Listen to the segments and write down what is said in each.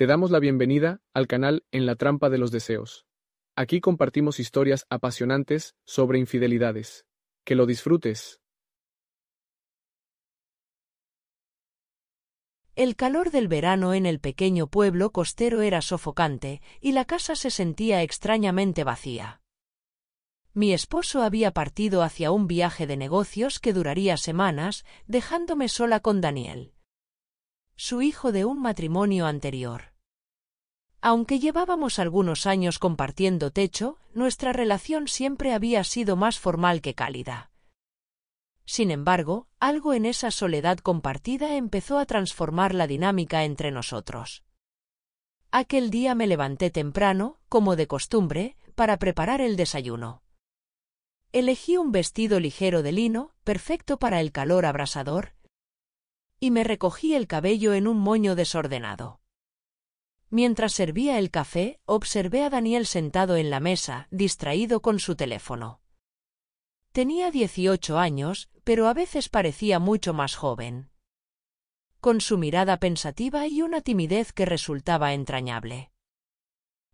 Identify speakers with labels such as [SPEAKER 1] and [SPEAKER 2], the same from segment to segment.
[SPEAKER 1] Te damos la bienvenida al canal En la trampa de los deseos. Aquí compartimos historias apasionantes sobre infidelidades. Que lo disfrutes.
[SPEAKER 2] El calor del verano en el pequeño pueblo costero era sofocante, y la casa se sentía extrañamente vacía. Mi esposo había partido hacia un viaje de negocios que duraría semanas, dejándome sola con Daniel, su hijo de un matrimonio anterior. Aunque llevábamos algunos años compartiendo techo, nuestra relación siempre había sido más formal que cálida. Sin embargo, algo en esa soledad compartida empezó a transformar la dinámica entre nosotros. Aquel día me levanté temprano, como de costumbre, para preparar el desayuno. Elegí un vestido ligero de lino, perfecto para el calor abrasador, y me recogí el cabello en un moño desordenado. Mientras servía el café, observé a Daniel sentado en la mesa, distraído con su teléfono. Tenía 18 años, pero a veces parecía mucho más joven, con su mirada pensativa y una timidez que resultaba entrañable.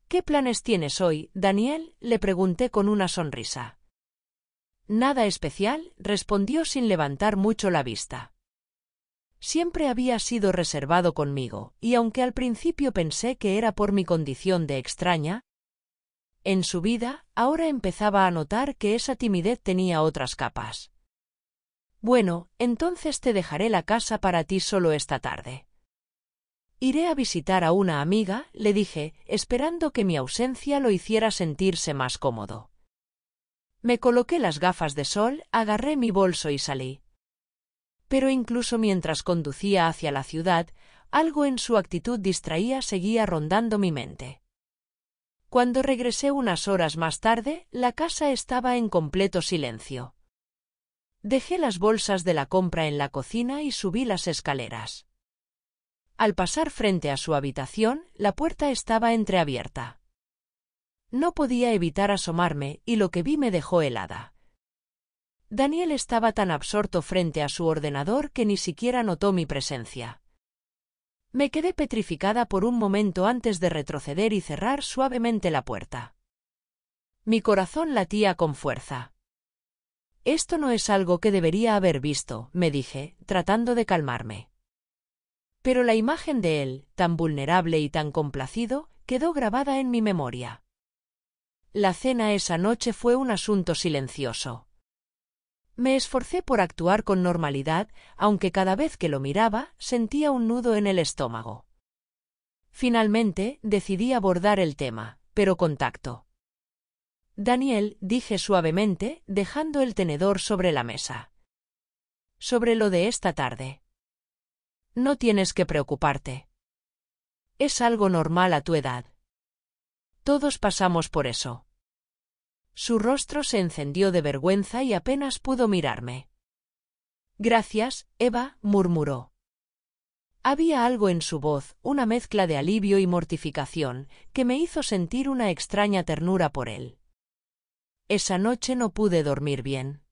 [SPEAKER 2] ¿Qué planes tienes hoy, Daniel?, le pregunté con una sonrisa. Nada especial, respondió sin levantar mucho la vista. Siempre había sido reservado conmigo, y aunque al principio pensé que era por mi condición de extraña en su vida, ahora empezaba a notar que esa timidez tenía otras capas. Bueno, entonces te dejaré la casa para ti solo esta tarde. Iré a visitar a una amiga, le dije, esperando que mi ausencia lo hiciera sentirse más cómodo. Me coloqué las gafas de sol, agarré mi bolso y salí. Pero incluso mientras conducía hacia la ciudad, algo en su actitud distraída seguía rondando mi mente. Cuando regresé unas horas más tarde, la casa estaba en completo silencio. Dejé las bolsas de la compra en la cocina y subí las escaleras. Al pasar frente a su habitación, la puerta estaba entreabierta. No podía evitar asomarme, y lo que vi me dejó helada. Daniel estaba tan absorto frente a su ordenador que ni siquiera notó mi presencia. Me quedé petrificada por un momento antes de retroceder y cerrar suavemente la puerta. Mi corazón latía con fuerza. Esto no es algo que debería haber visto, me dije, tratando de calmarme. Pero la imagen de él, tan vulnerable y tan complacido, quedó grabada en mi memoria. La cena esa noche fue un asunto silencioso. Me esforcé por actuar con normalidad, aunque cada vez que lo miraba, sentía un nudo en el estómago. Finalmente, decidí abordar el tema, pero con tacto. Daniel, dije suavemente, dejando el tenedor sobre la mesa. Sobre lo de esta tarde. No tienes que preocuparte. Es algo normal a tu edad. Todos pasamos por eso. Su rostro se encendió de vergüenza y apenas pudo mirarme. Gracias, Eva, murmuró. Había algo en su voz, una mezcla de alivio y mortificación, que me hizo sentir una extraña ternura por él. Esa noche no pude dormir bien.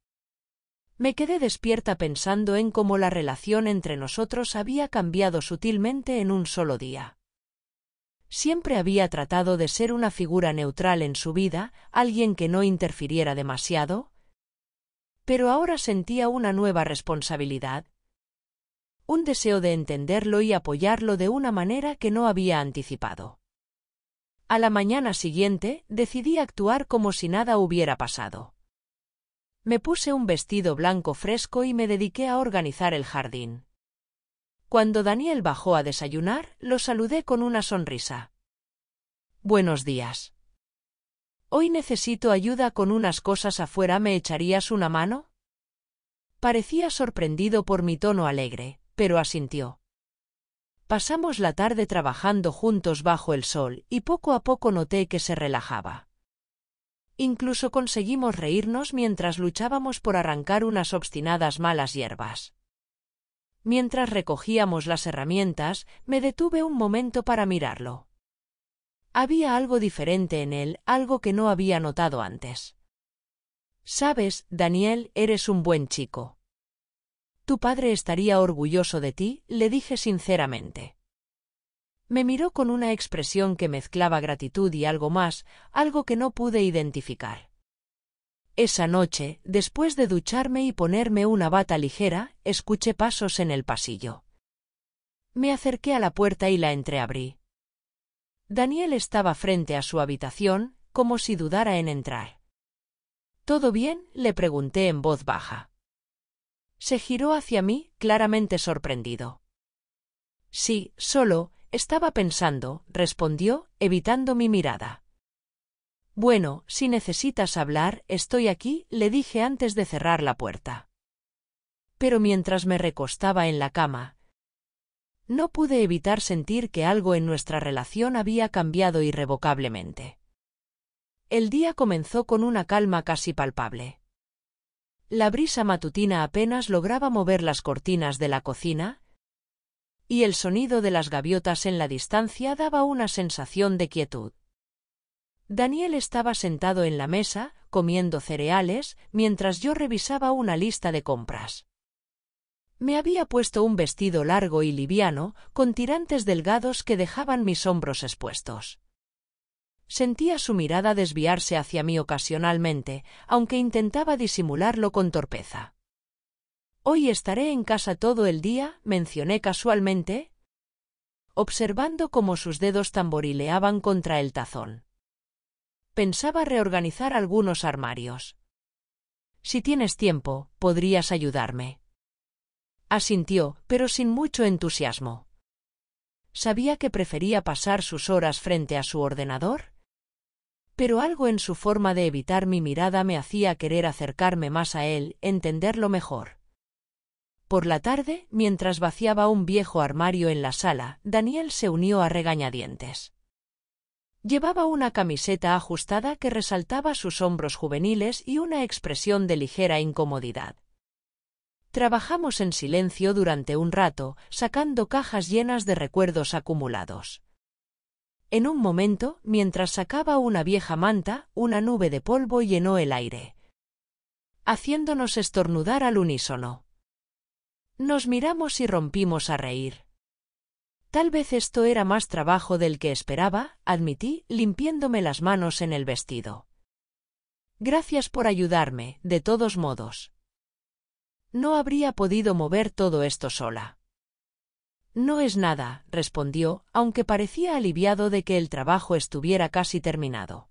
[SPEAKER 2] Me quedé despierta pensando en cómo la relación entre nosotros había cambiado sutilmente en un solo día. Siempre había tratado de ser una figura neutral en su vida, alguien que no interfiriera demasiado. Pero ahora sentía una nueva responsabilidad. Un deseo de entenderlo y apoyarlo de una manera que no había anticipado. A la mañana siguiente, decidí actuar como si nada hubiera pasado. Me puse un vestido blanco fresco y me dediqué a organizar el jardín. Cuando Daniel bajó a desayunar, lo saludé con una sonrisa. Buenos días. Hoy necesito ayuda con unas cosas afuera, ¿me echarías una mano? Parecía sorprendido por mi tono alegre, pero asintió. Pasamos la tarde trabajando juntos bajo el sol, y poco a poco noté que se relajaba. Incluso conseguimos reírnos mientras luchábamos por arrancar unas obstinadas malas hierbas. Mientras recogíamos las herramientas, me detuve un momento para mirarlo. Había algo diferente en él, algo que no había notado antes. Sabes, Daniel, eres un buen chico. Tu padre estaría orgulloso de ti, le dije sinceramente. Me miró con una expresión que mezclaba gratitud y algo más, algo que no pude identificar. Esa noche, después de ducharme y ponerme una bata ligera, escuché pasos en el pasillo. Me acerqué a la puerta y la entreabrí. Daniel estaba frente a su habitación, como si dudara en entrar. ¿Todo bien?, le pregunté en voz baja. Se giró hacia mí, claramente sorprendido. Sí, solo, estaba pensando, respondió, evitando mi mirada. Bueno, si necesitas hablar, estoy aquí, le dije antes de cerrar la puerta. Pero mientras me recostaba en la cama, no pude evitar sentir que algo en nuestra relación había cambiado irrevocablemente. El día comenzó con una calma casi palpable. La brisa matutina apenas lograba mover las cortinas de la cocina, y el sonido de las gaviotas en la distancia daba una sensación de quietud. Daniel estaba sentado en la mesa, comiendo cereales, mientras yo revisaba una lista de compras. Me había puesto un vestido largo y liviano, con tirantes delgados que dejaban mis hombros expuestos. Sentía su mirada desviarse hacia mí ocasionalmente, aunque intentaba disimularlo con torpeza. «Hoy estaré en casa todo el día», mencioné casualmente, observando cómo sus dedos tamborileaban contra el tazón. Pensaba reorganizar algunos armarios. «Si tienes tiempo, podrías ayudarme». Asintió, pero sin mucho entusiasmo. ¿Sabía que prefería pasar sus horas frente a su ordenador? Pero algo en su forma de evitar mi mirada me hacía querer acercarme más a él, entenderlo mejor. Por la tarde, mientras vaciaba un viejo armario en la sala, Daniel se unió a regañadientes. Llevaba una camiseta ajustada que resaltaba sus hombros juveniles y una expresión de ligera incomodidad. Trabajamos en silencio durante un rato, sacando cajas llenas de recuerdos acumulados. En un momento, mientras sacaba una vieja manta, una nube de polvo llenó el aire, haciéndonos estornudar al unísono. Nos miramos y rompimos a reír. Tal vez esto era más trabajo del que esperaba, admití, limpiándome las manos en el vestido. Gracias por ayudarme, de todos modos. No habría podido mover todo esto sola. No es nada, respondió, aunque parecía aliviado de que el trabajo estuviera casi terminado.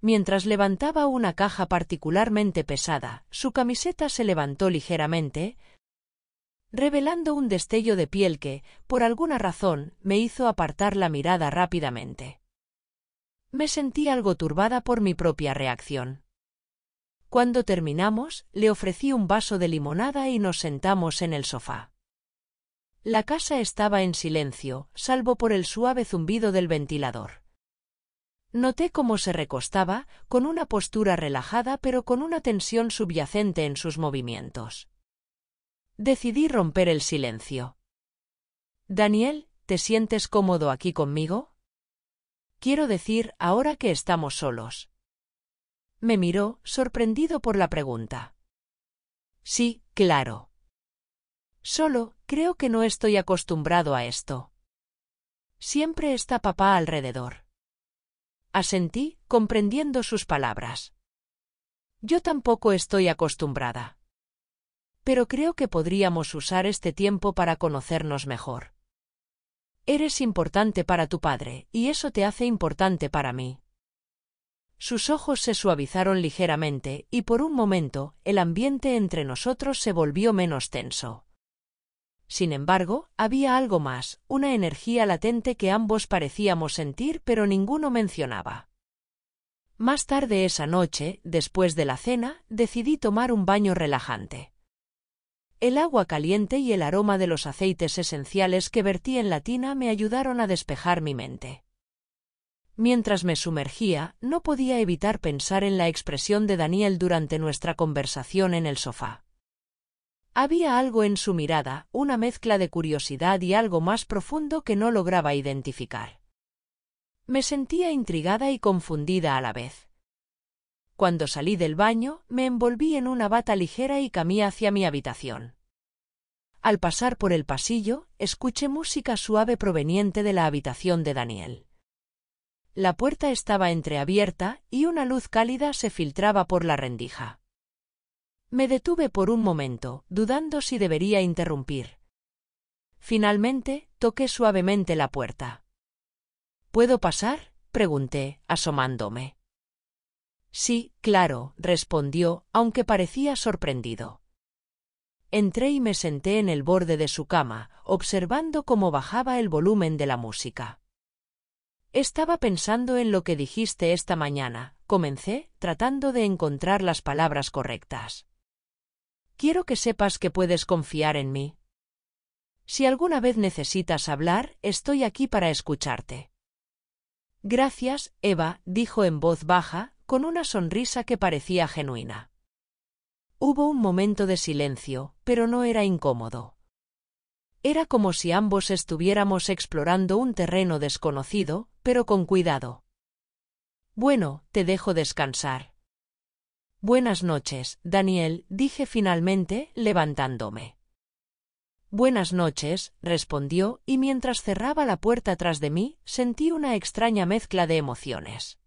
[SPEAKER 2] Mientras levantaba una caja particularmente pesada, su camiseta se levantó ligeramente, revelando un destello de piel que, por alguna razón, me hizo apartar la mirada rápidamente. Me sentí algo turbada por mi propia reacción. Cuando terminamos, le ofrecí un vaso de limonada y nos sentamos en el sofá. La casa estaba en silencio, salvo por el suave zumbido del ventilador. Noté cómo se recostaba, con una postura relajada pero con una tensión subyacente en sus movimientos. Decidí romper el silencio. «Daniel, ¿te sientes cómodo aquí conmigo? Quiero decir, ahora que estamos solos». Me miró, sorprendido por la pregunta. «Sí, claro. Solo, creo que no estoy acostumbrado a esto. Siempre está papá alrededor». Asentí, comprendiendo sus palabras. «Yo tampoco estoy acostumbrada. Pero creo que podríamos usar este tiempo para conocernos mejor. Eres importante para tu padre, y eso te hace importante para mí». Sus ojos se suavizaron ligeramente, y por un momento, el ambiente entre nosotros se volvió menos tenso. Sin embargo, había algo más, una energía latente que ambos parecíamos sentir pero ninguno mencionaba. Más tarde esa noche, después de la cena, decidí tomar un baño relajante. El agua caliente y el aroma de los aceites esenciales que vertí en la tina me ayudaron a despejar mi mente. Mientras me sumergía, no podía evitar pensar en la expresión de Daniel durante nuestra conversación en el sofá. Había algo en su mirada, una mezcla de curiosidad y algo más profundo que no lograba identificar. Me sentía intrigada y confundida a la vez. Cuando salí del baño, me envolví en una bata ligera y camí hacia mi habitación. Al pasar por el pasillo, escuché música suave proveniente de la habitación de Daniel. La puerta estaba entreabierta y una luz cálida se filtraba por la rendija. Me detuve por un momento, dudando si debería interrumpir. Finalmente, toqué suavemente la puerta. ¿Puedo pasar?, pregunté, asomándome. Sí, claro, respondió, aunque parecía sorprendido. Entré y me senté en el borde de su cama, observando cómo bajaba el volumen de la música. Estaba pensando en lo que dijiste esta mañana, comencé, tratando de encontrar las palabras correctas. Quiero que sepas que puedes confiar en mí. Si alguna vez necesitas hablar, estoy aquí para escucharte. Gracias, Eva, dijo en voz baja, con una sonrisa que parecía genuina. Hubo un momento de silencio, pero no era incómodo. Era como si ambos estuviéramos explorando un terreno desconocido, pero con cuidado. Bueno, te dejo descansar. Buenas noches, Daniel, dije finalmente, levantándome. Buenas noches, respondió, y mientras cerraba la puerta tras de mí, sentí una extraña mezcla de emociones.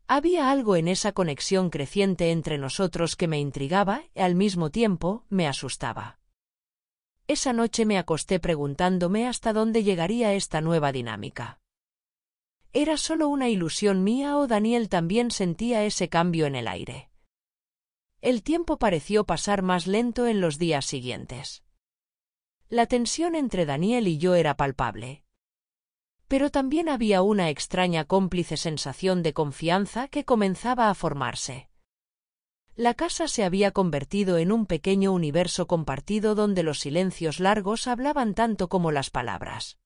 [SPEAKER 2] Había algo en esa conexión creciente entre nosotros que me intrigaba y al mismo tiempo me asustaba. Esa noche me acosté preguntándome hasta dónde llegaría esta nueva dinámica. ¿Era solo una ilusión mía o Daniel también sentía ese cambio en el aire? El tiempo pareció pasar más lento en los días siguientes. La tensión entre Daniel y yo era palpable. Pero también había una extraña cómplice sensación de confianza que comenzaba a formarse. La casa se había convertido en un pequeño universo compartido donde los silencios largos hablaban tanto como las palabras.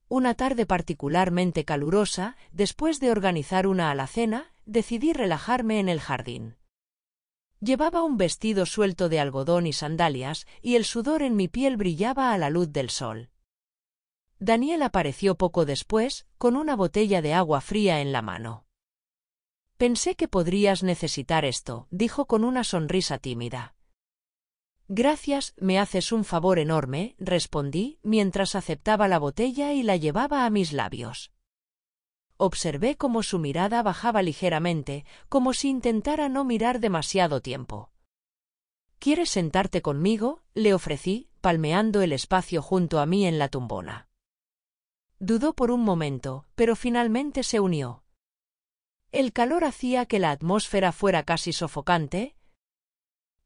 [SPEAKER 2] Una tarde particularmente calurosa, después de organizar una alacena, decidí relajarme en el jardín. Llevaba un vestido suelto de algodón y sandalias, y el sudor en mi piel brillaba a la luz del sol. Daniel apareció poco después, con una botella de agua fría en la mano. Pensé que podrías necesitar esto, dijo con una sonrisa tímida. Gracias, me haces un favor enorme, respondí, mientras aceptaba la botella y la llevaba a mis labios. Observé cómo su mirada bajaba ligeramente, como si intentara no mirar demasiado tiempo. ¿Quieres sentarte conmigo?, le ofrecí, palmeando el espacio junto a mí en la tumbona. Dudó por un momento, pero finalmente se unió. El calor hacía que la atmósfera fuera casi sofocante,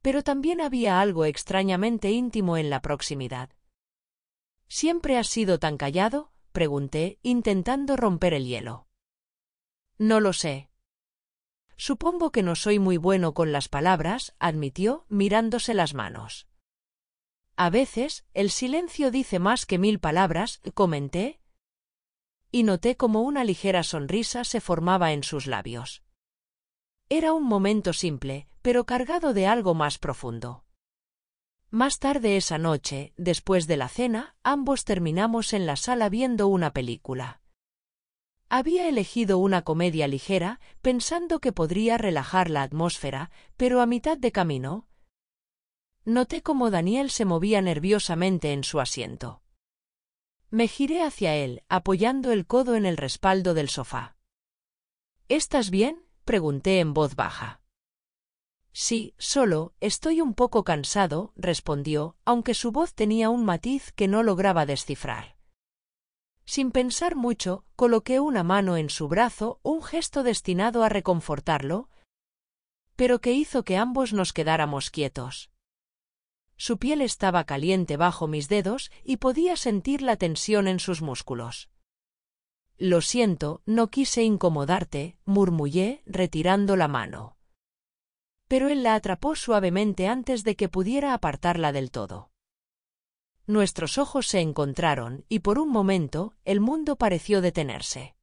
[SPEAKER 2] pero también había algo extrañamente íntimo en la proximidad. ¿Siempre has sido tan callado?, pregunté, intentando romper el hielo. No lo sé. Supongo que no soy muy bueno con las palabras, admitió, mirándose las manos. A veces, el silencio dice más que 1000 palabras, comenté, y noté como una ligera sonrisa se formaba en sus labios. Era un momento simple, pero cargado de algo más profundo. Más tarde esa noche, después de la cena, ambos terminamos en la sala viendo una película. Había elegido una comedia ligera, pensando que podría relajar la atmósfera, pero a mitad de camino, noté cómo Daniel se movía nerviosamente en su asiento. Me giré hacia él, apoyando el codo en el respaldo del sofá. ¿Estás bien?, pregunté en voz baja. Sí, solo, estoy un poco cansado, respondió, aunque su voz tenía un matiz que no lograba descifrar. Sin pensar mucho, coloqué una mano en su brazo, un gesto destinado a reconfortarlo, pero que hizo que ambos nos quedáramos quietos. Su piel estaba caliente bajo mis dedos y podía sentir la tensión en sus músculos. Lo siento, no quise incomodarte, murmullé, retirando la mano. Pero él la atrapó suavemente antes de que pudiera apartarla del todo. Nuestros ojos se encontraron y por un momento el mundo pareció detenerse.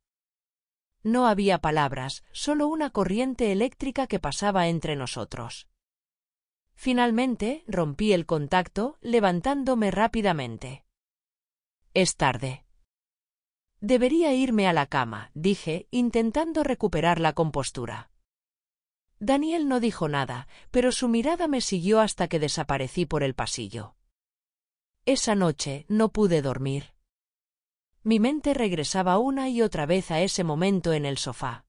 [SPEAKER 2] No había palabras, solo una corriente eléctrica que pasaba entre nosotros. Finalmente, rompí el contacto, levantándome rápidamente. Es tarde. Debería irme a la cama, dije, intentando recuperar la compostura. Daniel no dijo nada, pero su mirada me siguió hasta que desaparecí por el pasillo. Esa noche no pude dormir. Mi mente regresaba una y otra vez a ese momento en el sofá.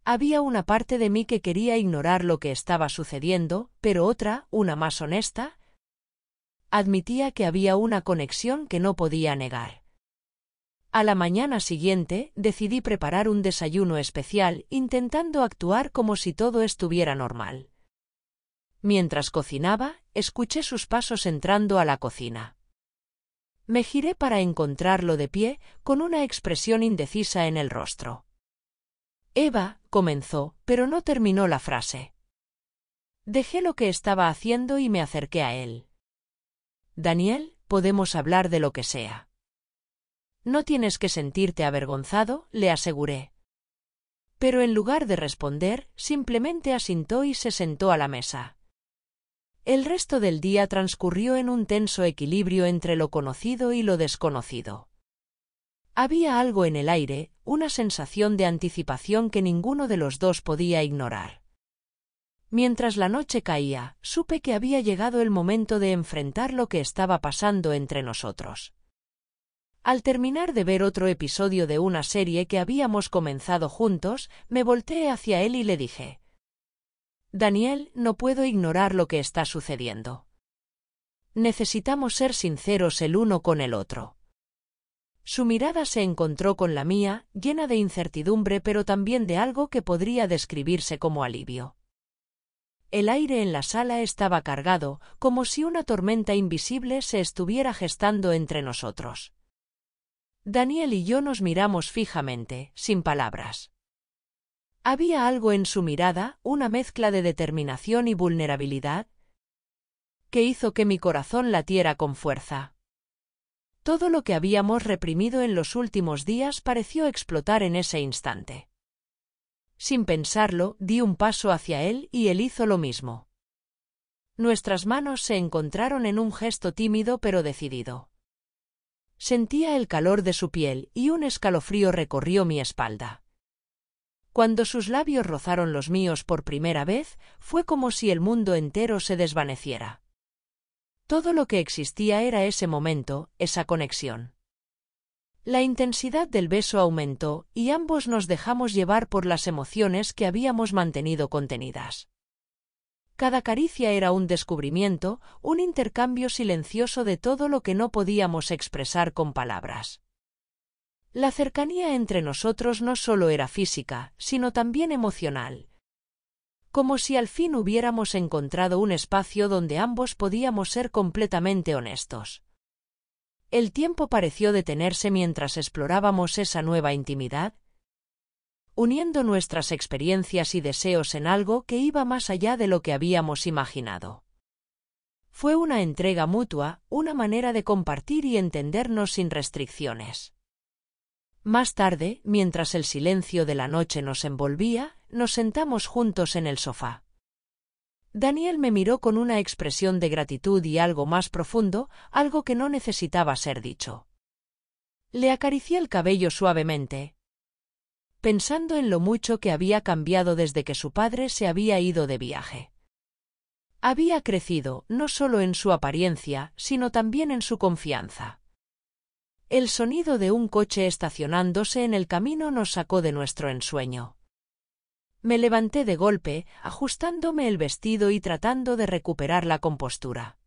[SPEAKER 2] Había una parte de mí que quería ignorar lo que estaba sucediendo, pero otra, una más honesta, admitía que había una conexión que no podía negar. A la mañana siguiente, decidí preparar un desayuno especial, intentando actuar como si todo estuviera normal. Mientras cocinaba, escuché sus pasos entrando a la cocina. Me giré para encontrarlo de pie, con una expresión indecisa en el rostro. Eva, comenzó, pero no terminó la frase. Dejé lo que estaba haciendo y me acerqué a él. Daniel, podemos hablar de lo que sea. No tienes que sentirte avergonzado, le aseguré. Pero en lugar de responder, simplemente asintió y se sentó a la mesa. El resto del día transcurrió en un tenso equilibrio entre lo conocido y lo desconocido. Había algo en el aire, una sensación de anticipación que ninguno de los dos podía ignorar. Mientras la noche caía, supe que había llegado el momento de enfrentar lo que estaba pasando entre nosotros. Al terminar de ver otro episodio de una serie que habíamos comenzado juntos, me volteé hacia él y le dije: Daniel, no puedo ignorar lo que está sucediendo. Necesitamos ser sinceros el uno con el otro. Su mirada se encontró con la mía, llena de incertidumbre pero también de algo que podría describirse como alivio. El aire en la sala estaba cargado, como si una tormenta invisible se estuviera gestando entre nosotros. Daniel y yo nos miramos fijamente, sin palabras. Había algo en su mirada, una mezcla de determinación y vulnerabilidad, que hizo que mi corazón latiera con fuerza. Todo lo que habíamos reprimido en los últimos días pareció explotar en ese instante. Sin pensarlo, di un paso hacia él y él hizo lo mismo. Nuestras manos se encontraron en un gesto tímido pero decidido. Sentía el calor de su piel y un escalofrío recorrió mi espalda. Cuando sus labios rozaron los míos por primera vez, fue como si el mundo entero se desvaneciera. Todo lo que existía era ese momento, esa conexión. La intensidad del beso aumentó y ambos nos dejamos llevar por las emociones que habíamos mantenido contenidas. Cada caricia era un descubrimiento, un intercambio silencioso de todo lo que no podíamos expresar con palabras. La cercanía entre nosotros no solo era física, sino también emocional. Como si al fin hubiéramos encontrado un espacio donde ambos podíamos ser completamente honestos. El tiempo pareció detenerse mientras explorábamos esa nueva intimidad, uniendo nuestras experiencias y deseos en algo que iba más allá de lo que habíamos imaginado. Fue una entrega mutua, una manera de compartir y entendernos sin restricciones. Más tarde, mientras el silencio de la noche nos envolvía, nos sentamos juntos en el sofá. Daniel me miró con una expresión de gratitud y algo más profundo, algo que no necesitaba ser dicho. Le acaricié el cabello suavemente, pensando en lo mucho que había cambiado desde que su padre se había ido de viaje. Había crecido, no solo en su apariencia, sino también en su confianza. El sonido de un coche estacionándose en el camino nos sacó de nuestro ensueño. Me levanté de golpe, ajustándome el vestido y tratando de recuperar la compostura.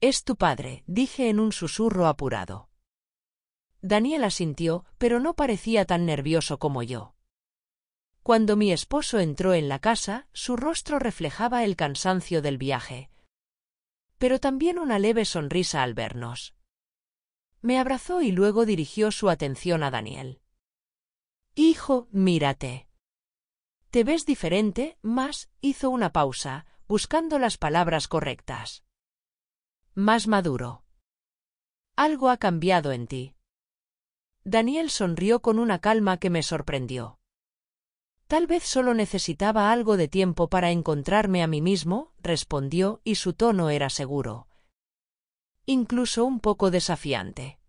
[SPEAKER 2] «Es tu padre», dije en un susurro apurado. Daniel asintió, pero no parecía tan nervioso como yo. Cuando mi esposo entró en la casa, su rostro reflejaba el cansancio del viaje, pero también una leve sonrisa al vernos. Me abrazó y luego dirigió su atención a Daniel. «Hijo, mírate. Te ves diferente, más», hizo una pausa, buscando las palabras correctas. «Más maduro. Algo ha cambiado en ti». Daniel sonrió con una calma que me sorprendió. «Tal vez solo necesitaba algo de tiempo para encontrarme a mí mismo», respondió, y su tono era seguro, incluso un poco desafiante.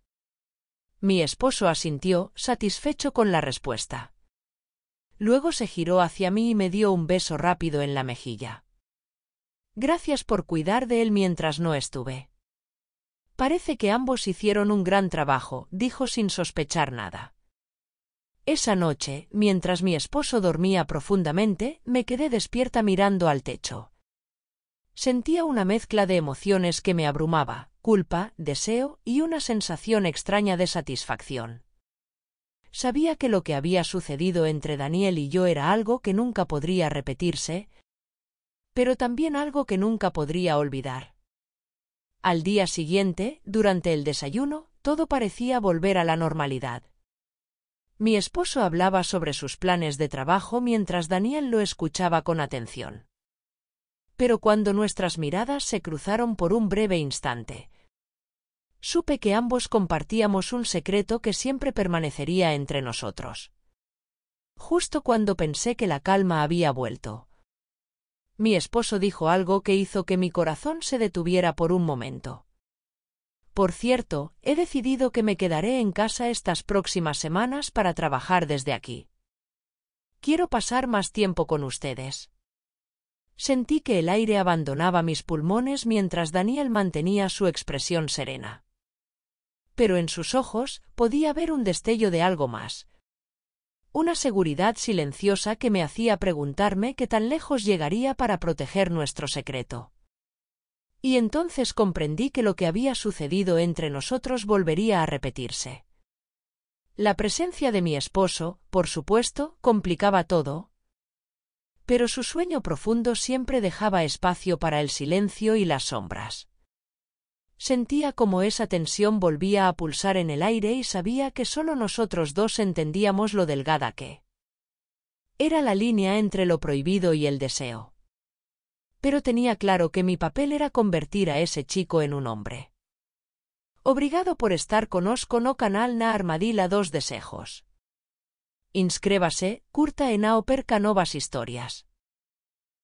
[SPEAKER 2] Mi esposo asintió, satisfecho con la respuesta. Luego se giró hacia mí y me dio un beso rápido en la mejilla. Gracias por cuidar de él mientras no estuve. Parece que ambos hicieron un gran trabajo, dijo sin sospechar nada. Esa noche, mientras mi esposo dormía profundamente, me quedé despierta mirando al techo. Sentía una mezcla de emociones que me abrumaba, culpa, deseo y una sensación extraña de satisfacción. Sabía que lo que había sucedido entre Daniel y yo era algo que nunca podría repetirse, pero también algo que nunca podría olvidar. Al día siguiente, durante el desayuno, todo parecía volver a la normalidad. Mi esposo hablaba sobre sus planes de trabajo mientras Daniel lo escuchaba con atención. Pero cuando nuestras miradas se cruzaron por un breve instante, supe que ambos compartíamos un secreto que siempre permanecería entre nosotros. Justo cuando pensé que la calma había vuelto, mi esposo dijo algo que hizo que mi corazón se detuviera por un momento. Por cierto, he decidido que me quedaré en casa estas próximas semanas para trabajar desde aquí. Quiero pasar más tiempo con ustedes. Sentí que el aire abandonaba mis pulmones mientras Daniel mantenía su expresión serena. Pero en sus ojos podía ver un destello de algo más. Una seguridad silenciosa que me hacía preguntarme qué tan lejos llegaría para proteger nuestro secreto. Y entonces comprendí que lo que había sucedido entre nosotros volvería a repetirse. La presencia de mi esposo, por supuesto, complicaba todo, pero su sueño profundo siempre dejaba espacio para el silencio y las sombras. Sentía como esa tensión volvía a pulsar en el aire y sabía que solo nosotros dos entendíamos lo delgada que era la línea entre lo prohibido y el deseo. Pero tenía claro que mi papel era convertir a ese chico en un hombre. Obrigado por estar conosco no canal na armadilha dos desejos. Inscrébase, curta en ao perca novas historias.